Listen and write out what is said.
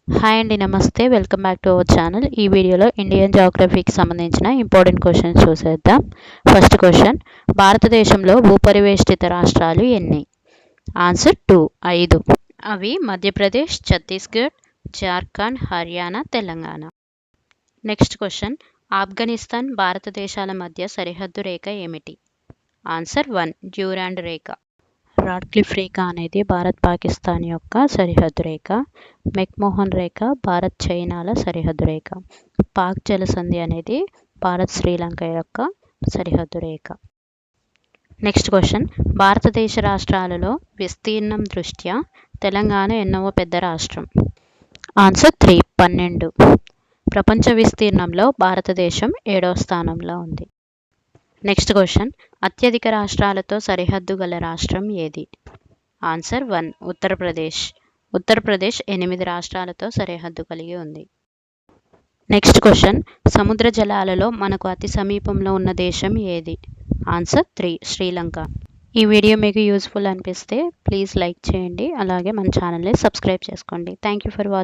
Hi అండి, నమస్తే. Welcome back to our channel. ఈ వీడియోలో ఇండియన్ జాగ్రఫీకి సంబంధించిన ఇంపార్టెంట్ క్వశ్చన్స్ చూసేద్దాం. ఫస్ట్ క్వశ్చన్, భారతదేశంలో భూపరివేష్టిత రాష్ట్రాలు ఎన్ని? ఆన్సర్ 2, 5. అవి మధ్యప్రదేశ్, ఛత్తీస్గఢ్, జార్ఖండ్, హర్యానా, తెలంగాణ. నెక్స్ట్ క్వశ్చన్, ఆఫ్ఘనిస్తాన్ భారతదేశాల మధ్య సరిహద్దు రేఖ ఏమిటి? ఆన్సర్ 1, డ్యూరాండ్ రేఖ. రాడ్క్లిఫ్ రేఖ అనేది భారత్ పాకిస్తాన్ యొక్క సరిహద్దు రేఖ. మెక్మోహన్ రేఖ భారత్ చైనాల సరిహద్దు రేఖ. పాక్ జలసంధి అనేది భారత్ శ్రీలంక యొక్క సరిహద్దు రేఖ. నెక్స్ట్ క్వశ్చన్, భారతదేశ రాష్ట్రాలలో విస్తీర్ణం దృష్ట్యా తెలంగాణ ఎన్నవ పెద్ద రాష్ట్రం? ఆన్సర్ 3, 12. ప్రపంచ విస్తీర్ణంలో భారతదేశం 7వ స్థానంలో ఉంది. నెక్స్ట్ క్వశ్చన్, అత్యధిక రాష్ట్రాలతో సరిహద్దు గల రాష్ట్రం ఏది? ఆన్సర్ 1, ఉత్తరప్రదేశ్. ఉత్తరప్రదేశ్ 8 రాష్ట్రాలతో సరిహద్దు కలిగి ఉంది. నెక్స్ట్ క్వశ్చన్, సముద్ర జలాలలో మనకు అతి సమీపంలో ఉన్న దేశం ఏది? ఆన్సర్ 3, శ్రీలంక. ఈ వీడియో మీకు యూస్ఫుల్ అనిపిస్తే ప్లీజ్ లైక్ చేయండి, అలాగే మన ఛానల్ని సబ్స్క్రైబ్ చేసుకోండి. Thank you for watching.